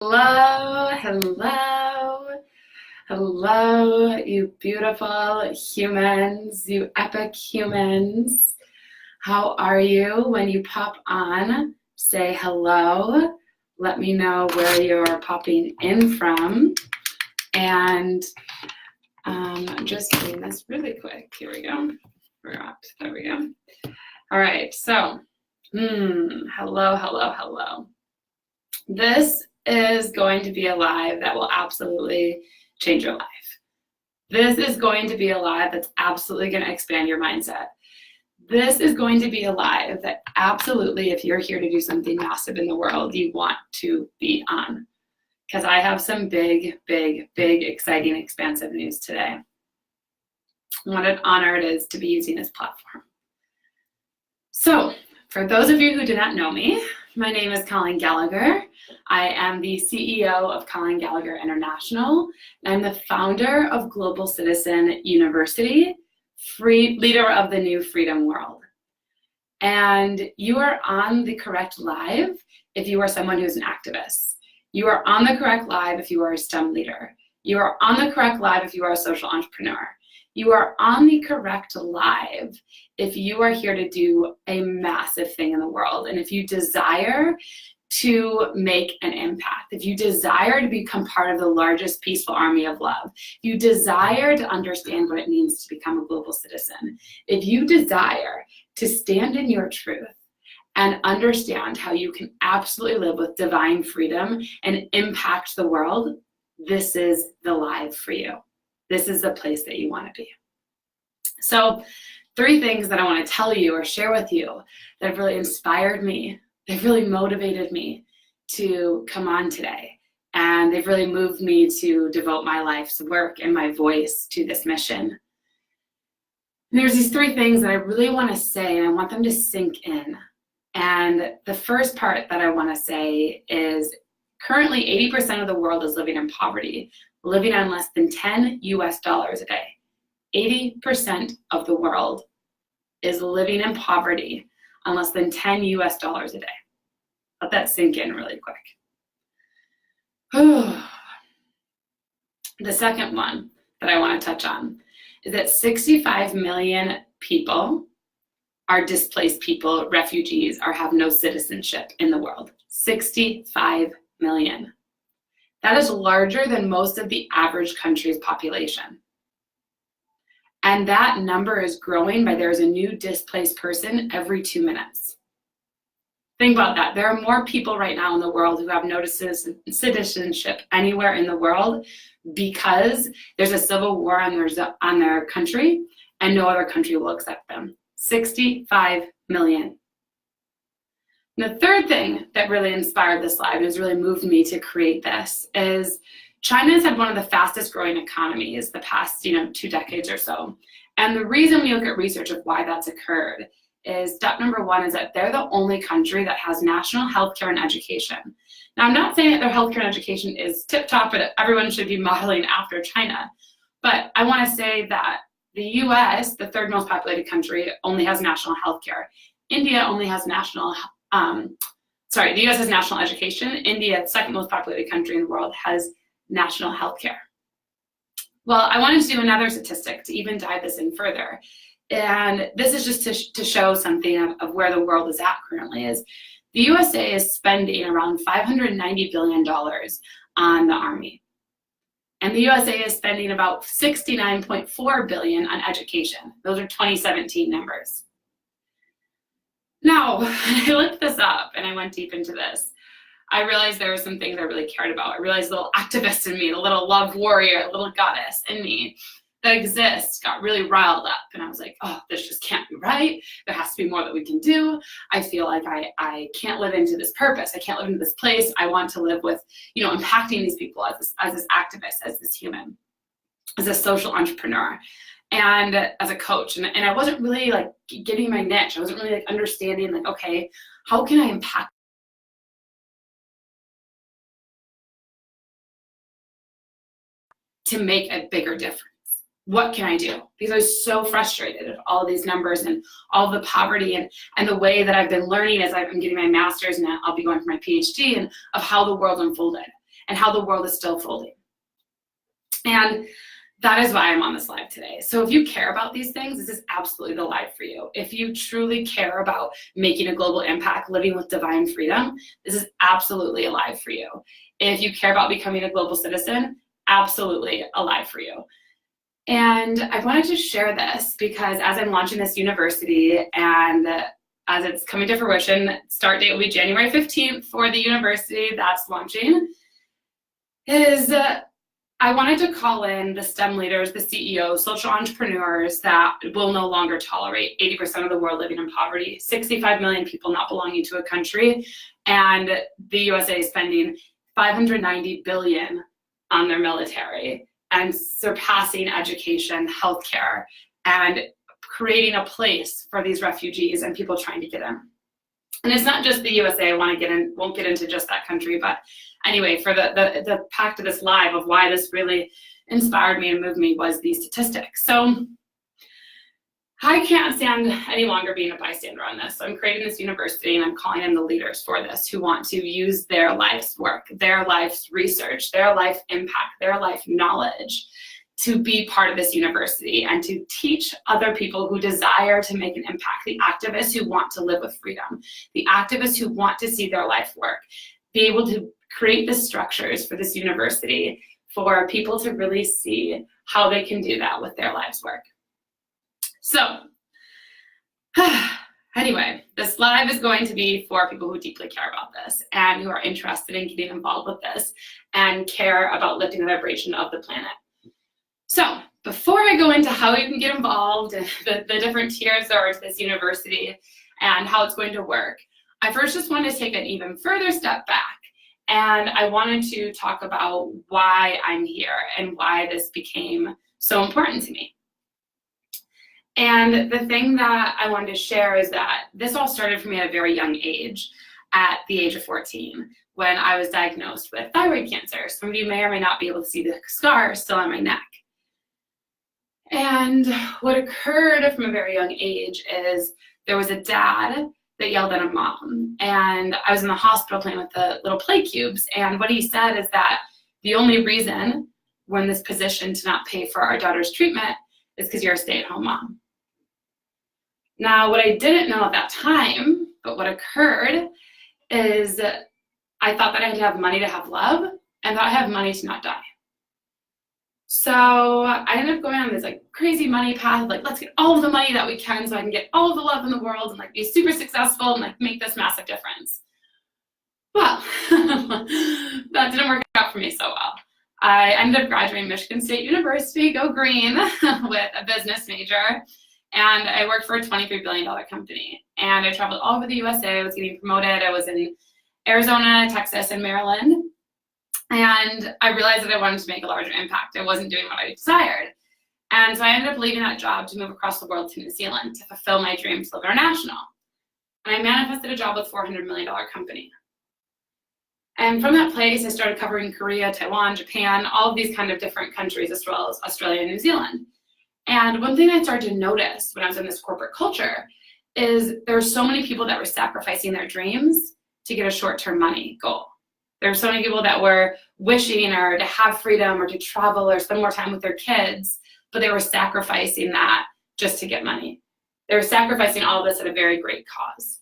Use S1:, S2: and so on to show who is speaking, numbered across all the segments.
S1: Hello, hello, hello, you beautiful humans, you epic humans. How are you? When you pop on, say hello. Let me know where you're popping in from. And I'm just doing this really quick. Here we go. There we go. All right, so, hello, hello, hello. This is going to be a live that will absolutely change your life. This is going to be a live that's absolutely going to expand your mindset. This is going to be a live that absolutely, if you're here to do something massive in the world, you want to be on. Because I have some big, big, big, exciting, expansive news today. What an honor it is to be using this platform. So, for those of you who do not know me, my name is Colin Gallagher. I am the CEO of Colin Gallagher International. I'm the founder of Global Citizen University, leader of the new freedom world. And you are on the correct live if you are someone who's an activist. You are on the correct live if you are a STEM leader. You are on the correct live if you are a social entrepreneur. You are on the correct live if you are here to do a massive thing in the world. And if you desire to make an impact, if you desire to become part of the largest peaceful army of love, if you desire to understand what it means to become a global citizen, if you desire to stand in your truth and understand how you can absolutely live with divine freedom and impact the world, this is the live for you. This is the place that you want to be. So 3 things that I want to tell you or share with you that have really inspired me, they've really motivated me to come on today. And they've really moved me to devote my life's work and my voice to this mission. And there's these 3 things that I really want to say, and I want them to sink in. And the first part that I want to say is currently 80% of the world is living in poverty, living on less than $10 a day. 80% of the world is living in poverty on less than $10 a day. Let that sink in really quick. The second one that I want to touch on is that 65 million people are displaced people, refugees, or have no citizenship in the world. 65 million. That is larger than most of the average country's population. And that number is growing by there's a new displaced person every 2 minutes. Think about that. There are more people right now in the world who have no citizenship anywhere in the world because there's a civil war on their country and no other country will accept them. 65 million. And the third thing that really inspired this live and has really moved me to create this is China's had one of the fastest growing economies the past 2 decades or so. And the reason we look at research of why that's occurred is step number 1 is that they're the only country that has national healthcare and education. Now, I'm not saying that their healthcare and education is tip-top and everyone should be modeling after China, but I want to say that the US, the 3rd most populated country, only has national healthcare. India only has the US has national education. India, the 2nd most populated country in the world, has national healthcare. Well, I wanted to do another statistic to even dive this in further. And this is just to show something of where the world is at currently is the USA is spending around $590 billion on the Army. And the USA is spending about $69.4 billion on education. Those are 2017 numbers. Now, I looked this up and I went deep into this. I realized there were some things I really cared about. I realized the little activist in me, the little love warrior, the little goddess in me that exists got really riled up. And I was like, oh, this just can't be right. There has to be more that we can do. I feel like I can't live into this purpose. I can't live into this place. I want to live with, impacting these people as this activist, as this human, as a social entrepreneur, and as a coach. And I wasn't really getting my niche. I wasn't really understanding okay, how can I impact to make a bigger difference? what can I do? Because I was so frustrated at all these numbers and all the poverty and the way that I've been learning as I'm getting my master's and I'll be going for my PhD, and of how the world unfolded and how the world is still folding. And that is why I'm on this live today. So if you care about these things, this is absolutely the live for you. If you truly care about making a global impact, living with divine freedom, this is absolutely a live for you. If you care about becoming a global citizen, absolutely a live for you. And I wanted to share this because as I'm launching this university and as it's coming to fruition, start date will be January 15th for the university that's launching, is I wanted to call in the STEM leaders, the CEOs, social entrepreneurs that will no longer tolerate 80% of the world living in poverty, 65 million people not belonging to a country, and the USA is spending $590 billion on their military and surpassing education, healthcare, and creating a place for these refugees and people trying to get in. And it's not just the USA. I want to get in, won't get into just that country, but anyway, for the pact of this live of why this really inspired me and moved me was these statistics. So I can't stand any longer being a bystander on this. So I'm creating this university and I'm calling in the leaders for this who want to use their life's work, their life's research, their life impact, their life knowledge to be part of this university and to teach other people who desire to make an impact, the activists who want to live with freedom, the activists who want to see their life work, be able to create the structures for this university for people to really see how they can do that with their life's work. So anyway, this live is going to be for people who deeply care about this and who are interested in getting involved with this and care about lifting the vibration of the planet. So before I go into how you can get involved and the different tiers there are to this university and how it's going to work, I first just wanted to take an even further step back. And I wanted to talk about why I'm here and why this became so important to me. And the thing that I wanted to share is that this all started for me at a very young age, at the age of 14, when I was diagnosed with thyroid cancer. Some of you may or may not be able to see the scar still on my neck. And what occurred from a very young age is there was a dad that yelled at a mom. And I was in the hospital playing with the little play cubes. And what he said is that the only reason we're in this position to not pay for our daughter's treatment is because you're a stay-at-home mom. Now, what I didn't know at that time, but what occurred is I thought that I had to have money to have love and that I have money to not die. So I ended up going on this like crazy money path, like let's get all of the money that we can so I can get all of the love in the world and like be super successful and like make this massive difference. Well, that didn't work out for me so well. I ended up graduating Michigan State University, go green, with a business major. And I worked for a $23 billion company. And I traveled all over the USA. I was getting promoted. I was in Arizona, Texas, and Maryland. And I realized that I wanted to make a larger impact. I wasn't doing what I desired. And so I ended up leaving that job to move across the world to New Zealand to fulfill my dream to live international. And I manifested a job with a $400 million company. And from that place, I started covering Korea, Taiwan, Japan, all of these kind of different countries, as well as Australia and New Zealand. And one thing I started to notice when I was in this corporate culture is there were so many people that were sacrificing their dreams to get a short-term money goal. There were so many people that were wishing or to have freedom or to travel or spend more time with their kids, but they were sacrificing that just to get money. They were sacrificing all of this at a very great cause.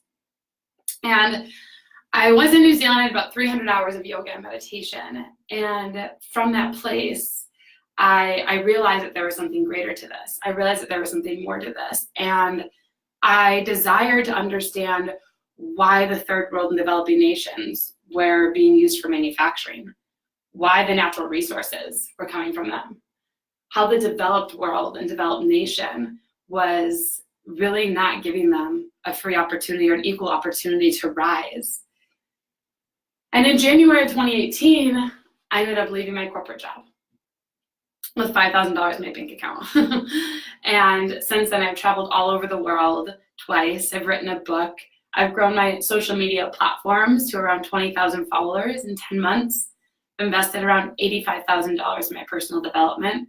S1: And I was in New Zealand, I had about 300 hours of yoga and meditation. And from that place, I realized that there was something greater to this. I realized that there was something more to this. And I desired to understand why the third world and developing nations were being used for manufacturing, why the natural resources were coming from them, how the developed world and developed nation was really not giving them a free opportunity or an equal opportunity to rise. And in January of 2018, I ended up leaving my corporate job with $5,000 in my bank account. And since then, I've traveled all over the world twice. I've written a book. I've grown my social media platforms to around 20,000 followers in 10 months. I've invested around $85,000 in my personal development.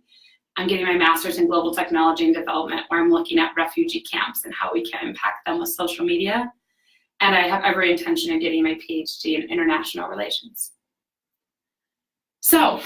S1: I'm getting my master's in global technology and development, where I'm looking at refugee camps and how we can impact them with social media. And I have every intention of getting my PhD in international relations. So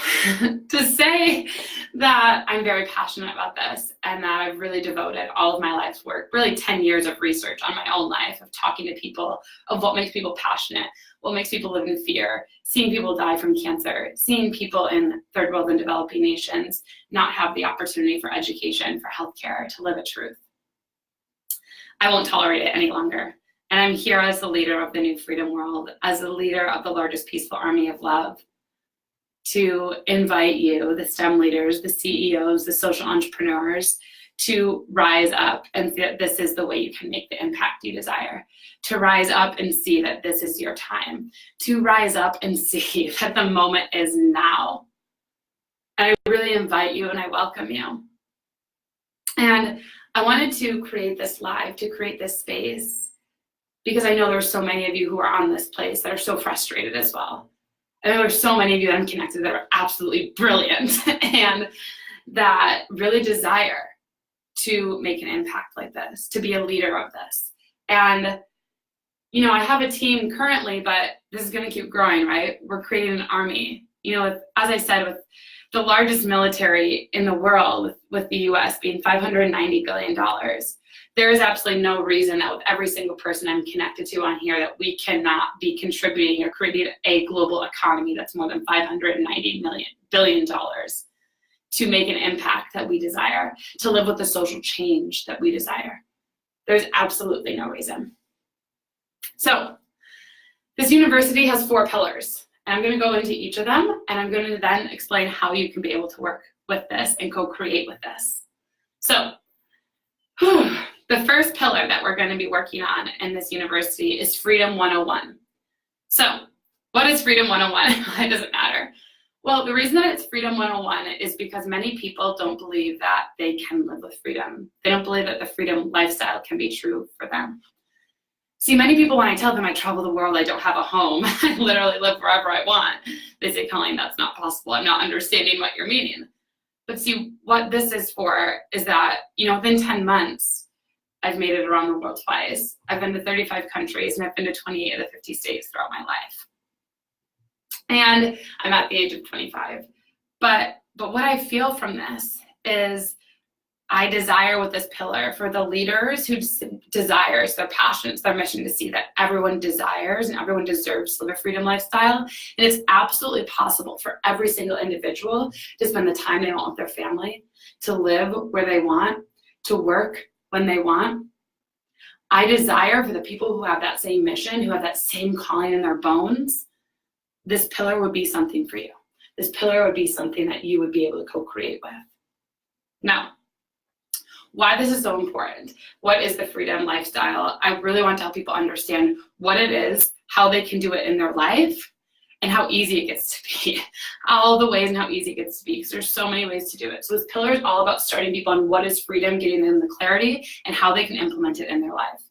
S1: to say that I'm very passionate about this and that I've really devoted all of my life's work, really 10 years of research on my own life, of talking to people, of what makes people passionate, what makes people live in fear, seeing people die from cancer, seeing people in third world and developing nations not have the opportunity for education, for healthcare, to live a truth. I won't tolerate it any longer. And I'm here as the leader of the new freedom world, as the leader of the largest peaceful army of love, to invite you, the STEM leaders, the CEOs, the social entrepreneurs, to rise up and see that this is the way you can make the impact you desire, to rise up and see that this is your time, to rise up and see that the moment is now. And I really invite you and I welcome you. And I wanted to create this live, to create this space, because I know there's so many of you who are on this place that are so frustrated as well. And there are so many of you that I'm connected that are absolutely brilliant and that really desire to make an impact like this, to be a leader of this. And, you know, I have a team currently, but this is going to keep growing, right? We're creating an army. You know, as I said, with the largest military in the world, with the US being $590 billion, there is absolutely no reason that with every single person I'm connected to on here that we cannot be contributing or creating a global economy that's more than $590 billion to make an impact that we desire, to live with the social change that we desire. There's absolutely no reason. So this university has 4 pillars, and I'm going to go into each of them, and I'm going to then explain how you can be able to work with this and co-create with this. So the first pillar that we're going to be working on in this university is Freedom 101. So what is Freedom 101? Why does it matter? Well, the reason that it's Freedom 101 is because many people don't believe that they can live with freedom. They don't believe that the freedom lifestyle can be true for them. See, many people, when I tell them I travel the world, I don't have a home, I literally live wherever I want, they say, Colleen, that's not possible. I'm not understanding what you're meaning. But see, what this is for is that, you know, within 10 months, I've made it around the world twice. I've been to 35 countries, and I've been to 28 of the 50 states throughout my life. And I'm at the age of 25. But what I feel from this is I desire with this pillar for the leaders who desires, their passions, their mission, to see that everyone desires and everyone deserves to live a freedom lifestyle. And it's absolutely possible for every single individual to spend the time they want with their family, to live where they want, to work when they want. I desire for the people who have that same mission, who have that same calling in their bones, this pillar would be something for you. This pillar would be something that you would be able to co-create with. Now, why this is so important. What is the freedom lifestyle? I really want to help people understand what it is, how they can do it in their life, and how easy it gets to be. All the ways and how easy it gets to be, because there's so many ways to do it. So this pillar is all about starting people on what is freedom, getting them the clarity, and how they can implement it in their life.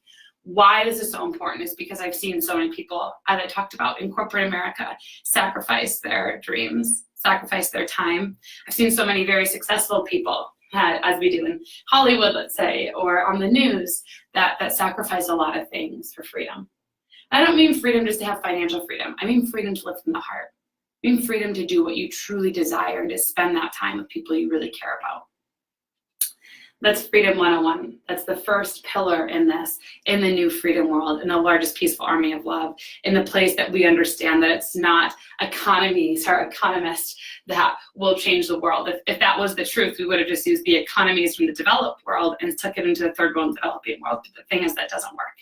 S1: Why this is so important is because I've seen so many people, as I talked about, in corporate America, sacrifice their dreams, sacrifice their time. I've seen so many very successful people, as we do in Hollywood, let's say, or on the news, that sacrifice a lot of things for freedom. I don't mean freedom just to have financial freedom. I mean freedom to live from the heart. I mean freedom to do what you truly desire and to spend that time with people you really care about. That's Freedom 101. That's the first pillar in this, in the new freedom world, in the largest peaceful army of love, in the place that we understand that it's not economies or economists that will change the world. If that was the truth, we would have just used the economies from the developed world and took it into the third world developing world. But the thing is, that doesn't work.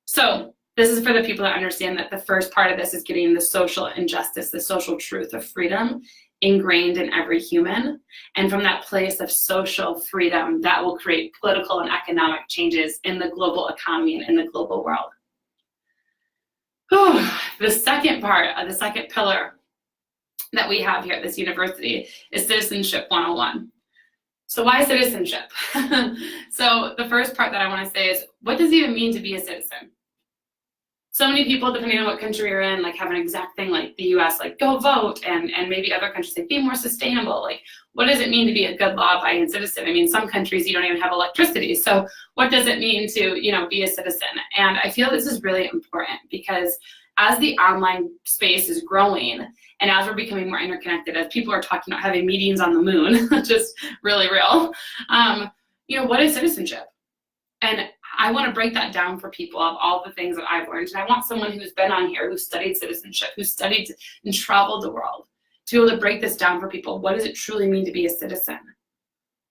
S1: So this is for the people that understand that the first part of this is getting the social injustice, the social truth of freedom ingrained in every human. And from that place of social freedom, that will create political and economic changes in the global economy and in the global world. The second part, the second pillar that we have here at this university is Citizenship 101. So why citizenship? So the first part that I want to say is, what does it even mean to be a citizen? So many people, depending on what country you're in, like have an exact thing like the US, like go vote, and maybe other countries like be more sustainable. Like, what does it mean to be a good law-abiding citizen? I mean, some countries you don't even have electricity. So what does it mean to, be a citizen? And I feel this is really important because as the online space is growing and as we're becoming more interconnected, as people are talking about having meetings on the moon, just really real, what is citizenship? And I want to break that down for people of all the things that I've learned. And I want someone who's been on here, who studied citizenship, who studied and traveled the world, to be able to break this down for people. What does it truly mean to be a citizen?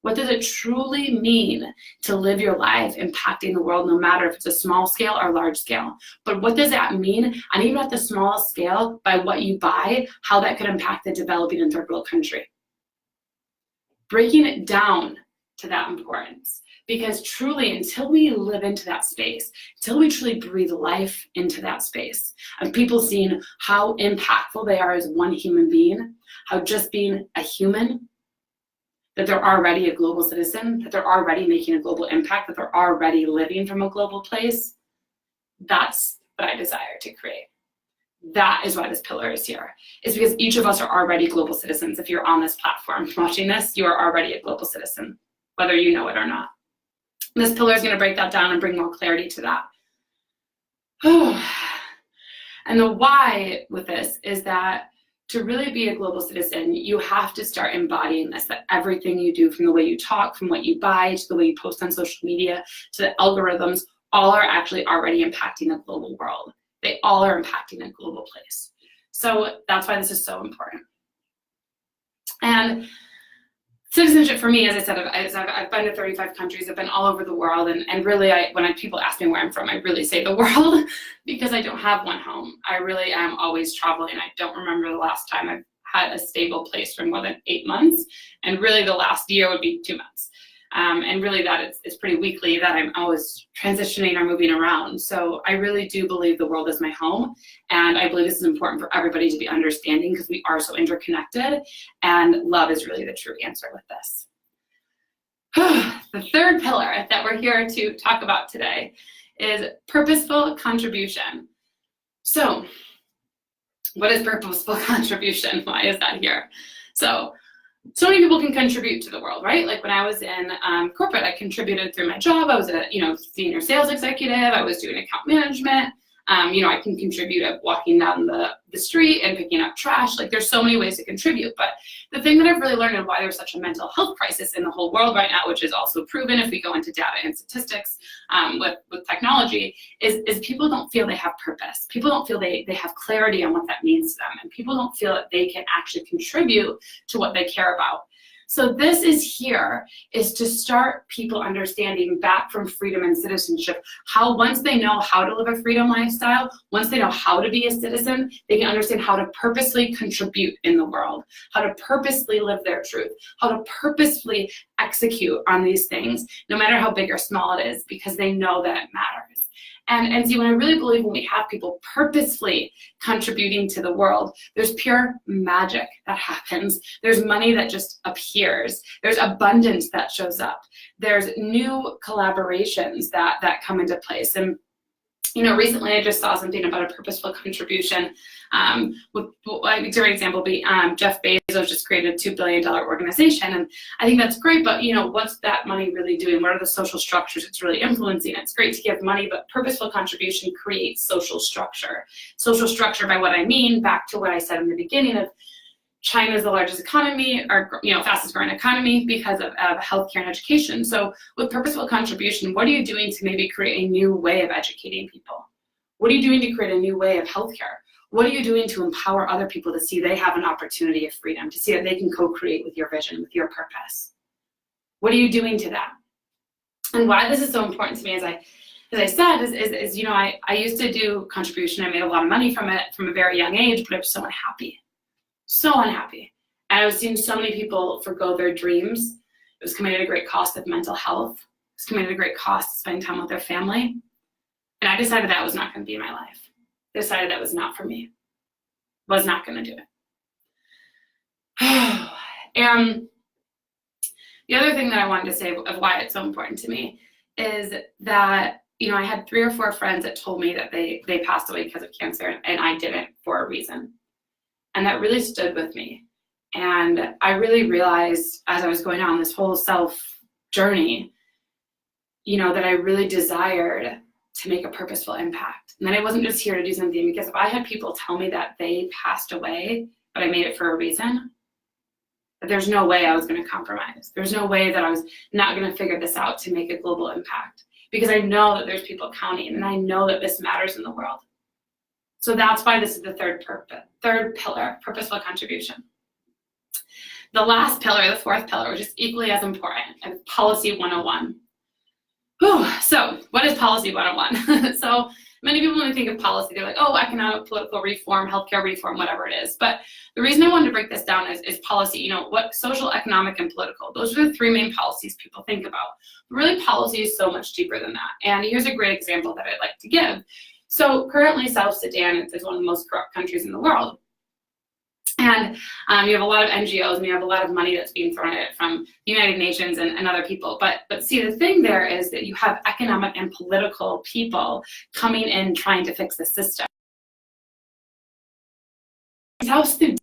S1: What does it truly mean to live your life impacting the world, no matter if it's a small scale or large scale? But what does that mean? And even at the smallest scale, by what you buy, how that could impact the developing and third world country. Breaking it down to that importance. Because truly, until we live into that space, until we truly breathe life into that space, and people seeing how impactful they are as one human being, how just being a human, that they're already a global citizen, that they're already making a global impact, that they're already living from a global place, that's what I desire to create. That is why this pillar is here. It's because each of us are already global citizens. If you're on this platform watching this, you are already a global citizen, whether you know it or not. This pillar is going to break that down and bring more clarity to that. And the why with this is that to really be a global citizen, you have to start embodying this, that everything you do, from the way you talk, from what you buy, to the way you post on social media, to the algorithms, all are actually already impacting the global world. They all are impacting a global place. So that's why this is so important. And citizenship for me, as I said, I've been to 35 countries. I've been all over the world, and really, when people ask me where I'm from, I really say the world because I don't have one home. I really am always traveling. I don't remember the last time I've had a stable place for more than 8 months, and really the last year would be 2 months. And really that it's pretty weekly that I'm always transitioning or moving around. So I really do believe the world is my home. And I believe this is important for everybody to be understanding because we are so interconnected. And love is really the true answer with this. The third pillar that we're here to talk about today is purposeful contribution. So what is purposeful contribution? Why is that here? So many people can contribute to the world, right? Like when I was in corporate, I contributed through my job. I was a senior sales executive. I was doing account management. I can contribute at walking down the street and picking up trash. Like there's so many ways to contribute. But the thing that I've really learned and why there's such a mental health crisis in the whole world right now, which is also proven if we go into data and statistics with technology, is people don't feel they have purpose. People don't feel they have clarity on what that means to them. And people don't feel that they can actually contribute to what they care about. So this is to start people understanding back from freedom and citizenship, how once they know how to live a freedom lifestyle, once they know how to be a citizen, they can understand how to purposely contribute in the world, how to purposely live their truth, how to purposefully execute on these things, no matter how big or small it is, because they know that it matters. And see, when I really believe when we have people purposefully contributing to the world, there's pure magic that happens. There's money that just appears. There's abundance that shows up. There's new collaborations that come into place. And recently I just saw something about a purposeful contribution. A great example would be Jeff Bezos just created a $2 billion organization. And I think that's great, but what's that money really doing? What are the social structures it's really influencing? It's great to give money, but purposeful contribution creates social structure. Social structure, by what I mean, back to what I said in the beginning of China is the largest economy, or fastest growing economy because of healthcare and education. So with purposeful contribution, what are you doing to maybe create a new way of educating people? What are you doing to create a new way of healthcare? What are you doing to empower other people to see they have an opportunity of freedom, to see that they can co-create with your vision, with your purpose? What are you doing to that? And why this is so important to me, as I said, is I used to do contribution. I made a lot of money from it from a very young age, but I was so unhappy. So unhappy. And I was seeing so many people forgo their dreams. It was coming at a great cost of mental health. It was coming at a great cost of spending time with their family. And I decided that was not going to be my life. I decided that was not for me. Was not going to do it. And the other thing that I wanted to say of why it's so important to me is that I had 3 or 4 friends that told me that they passed away because of cancer, and I didn't, for a reason. And that really stood with me. And I really realized as I was going on this whole self journey, that I really desired to make a purposeful impact. And then I wasn't just here to do something, because if I had people tell me that they passed away, but I made it for a reason, there's no way I was going to compromise. There's no way that I was not going to figure this out to make a global impact, because I know that there's people counting, and I know that this matters in the world. So that's why this is the third pillar, purposeful contribution. The last pillar, the fourth pillar, which is equally as important, is policy 101. So what is policy 101? So many people, when they think of policy, they're like, oh, economic, political reform, healthcare reform, whatever it is. But the reason I wanted to break this down is policy, what social, economic, and political. Those are the 3 main policies people think about. But really, policy is so much deeper than that. And here's a great example that I'd like to give. So currently, South Sudan is one of the most corrupt countries in the world. And you have a lot of NGOs, and you have a lot of money that's being thrown at it from the United Nations and other people. But see, the thing there is that you have economic and political people coming in trying to fix the system. South Sudan,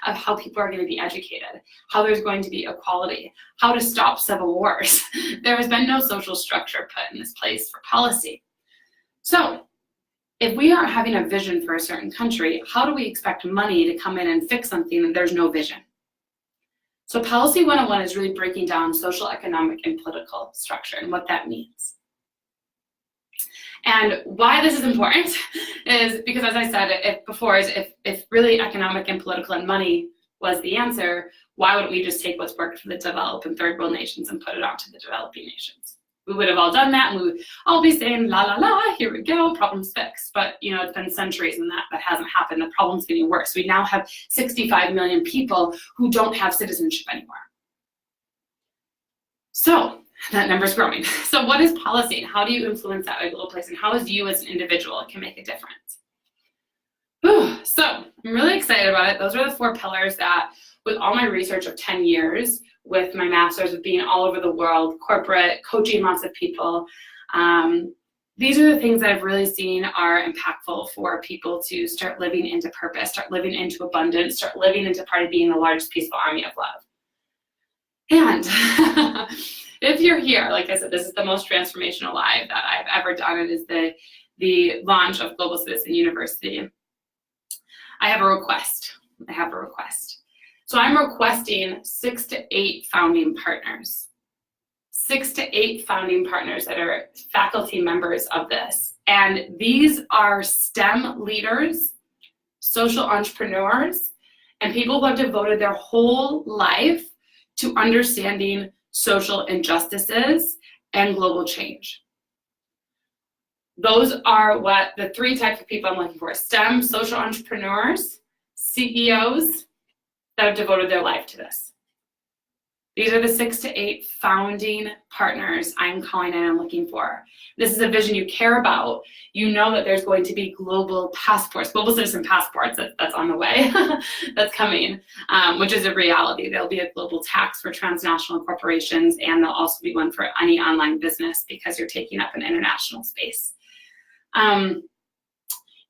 S1: of how people are going to be educated, how there's going to be equality, how to stop civil wars. There has been no social structure put in this place for policy. So if we aren't having a vision for a certain country, how do we expect money to come in and fix something that there's no vision? So policy 101 is really breaking down social, economic, and political structure and what that means. And why this is important is because, as I said if really economic and political and money was the answer, why wouldn't we just take what's worked for the developed and third world nations and put it onto the developing nations? We would have all done that, and we would all be saying, la, la, la, here we go, problem's fixed. But, it's been centuries, and that hasn't happened. The problem's getting worse. We now have 65 million people who don't have citizenship anymore. So that number's growing. So what is policy, and how do you influence that at a global place, and how is you as an individual can make a difference? So I'm really excited about it. Those are the 4 pillars that, with all my research of 10 years, with my master's, with being all over the world, corporate, coaching lots of people, these are the things that I've really seen are impactful for people to start living into purpose, start living into abundance, start living into part of being the largest peaceful army of love. And if you're here, like I said, this is the most transformational live that I've ever done. It is the launch of Global Citizen University. I have a request. So I'm requesting 6 to 8 founding partners. 6 to 8 founding partners that are faculty members of this. And these are STEM leaders, social entrepreneurs, and people who have devoted their whole life to understanding social injustices and global change. Those are what the 3 types of people I'm looking for: STEM, social entrepreneurs, CEOs that have devoted their life to this. These are the 6 to 8 founding partners I'm calling in and looking for. This is a vision you care about. You know that there's going to be global passports, global citizen passports, that's on the way, that's coming, which is a reality. There'll be a global tax for transnational corporations, and there'll also be one for any online business because you're taking up an international space.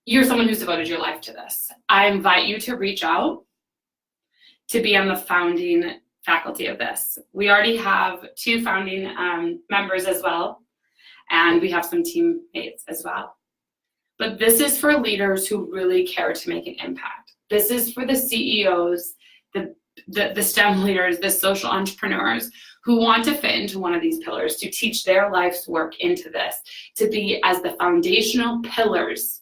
S1: You're someone who's devoted your life to this. I invite you to reach out to be on the founding faculty of this. We already have 2 founding members as well, and we have some teammates as well. But this is for leaders who really care to make an impact. This is for the CEOs, the STEM leaders, the social entrepreneurs who want to fit into one of these pillars, to teach their life's work into this, to be as the foundational pillars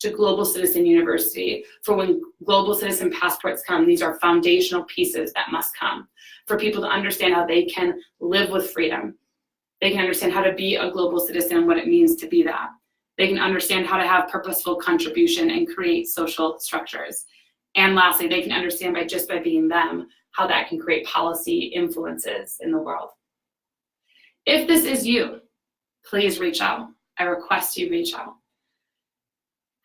S1: to Global Citizen University. For when Global Citizen passports come, these are foundational pieces that must come for people to understand how they can live with freedom. They can understand how to be a global citizen and what it means to be that. They can understand how to have purposeful contribution and create social structures. And lastly, they can understand by being them, how that can create policy influences in the world. If this is you, please reach out. I request you reach out.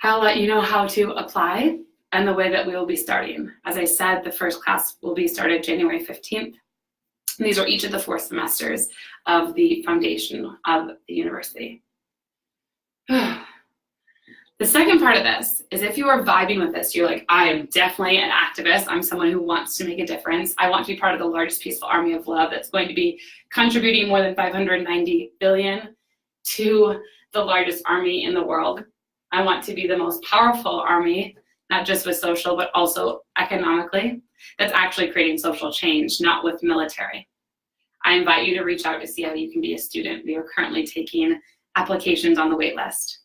S1: I'll let you know how to apply and the way that we will be starting. As I said, the first class will be started January 15th. And these are each of the 4 semesters of the foundation of the university. The second part of this is if you are vibing with this, you're like, I am definitely an activist. I'm someone who wants to make a difference. I want to be part of the largest peaceful army of love that's going to be contributing more than 590 billion to the largest army in the world. I want to be the most powerful army, not just with social, but also economically, that's actually creating social change, not with military. I invite you to reach out to see how you can be a student. We are currently taking applications on the wait list.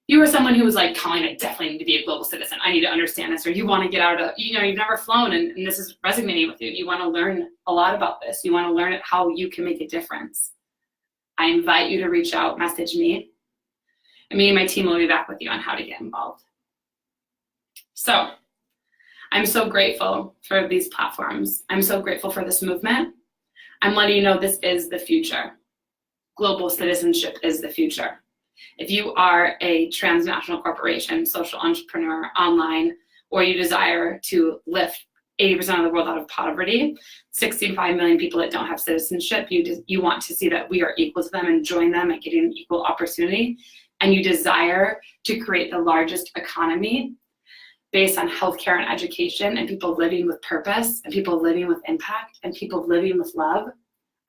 S1: You are someone who was like, Colin, I definitely need to be a global citizen. I need to understand this. Or you want to get out of, you've never flown and this is resonating with you. You want to learn a lot about this. You want to learn how you can make a difference. I invite you to reach out, message me, and me and my team will be back with you on how to get involved. So I'm so grateful for these platforms. I'm so grateful for this movement. I'm letting you know this is the future. Global citizenship is the future. If you are a transnational corporation, social entrepreneur, online, or you desire to lift 80% of the world out of poverty, 65 million people that don't have citizenship, you want to see that we are equal to them and join them and getting equal opportunity, and you desire to create the largest economy based on healthcare and education and people living with purpose and people living with impact and people living with love,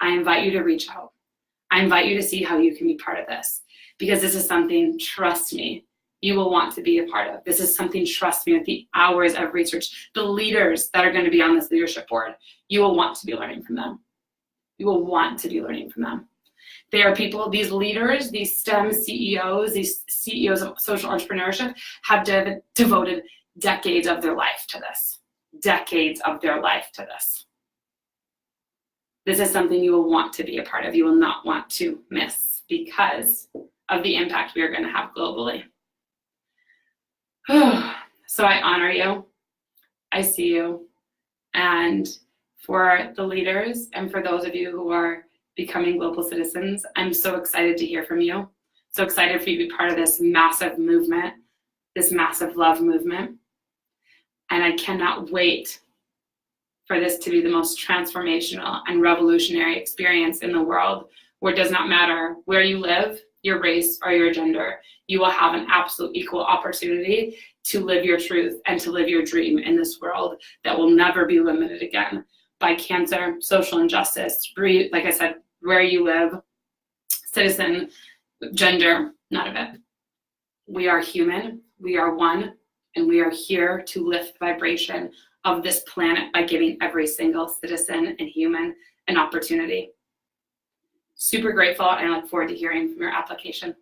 S1: I invite you to reach out. I invite you to see how you can be part of this. Because this is something, trust me, you will want to be a part of. This is something, trust me, with the hours of research, the leaders that are going to be on this leadership board, you will want to be learning from them. You will want to be learning from them. They are people, these leaders, these STEM CEOs, these CEOs of social entrepreneurship have devoted decades of their life to this. Decades of their life to this. This is something you will want to be a part of. You will not want to miss because of the impact we are going to have globally. So I honor you. I see you. And for the leaders and for those of you who are becoming global citizens, I'm so excited to hear from you. So excited for you to be part of this massive movement, this massive love movement. And I cannot wait for this to be the most transformational and revolutionary experience in the world, where it does not matter where you live, your race, or your gender. You will have an absolute equal opportunity to live your truth and to live your dream in this world that will never be limited again by cancer, social injustice, like I said, where you live, citizen, gender, none of it. We are human, we are one, and we are here to lift the vibration of this planet by giving every single citizen and human an opportunity. Super grateful, and I look forward to hearing from your application.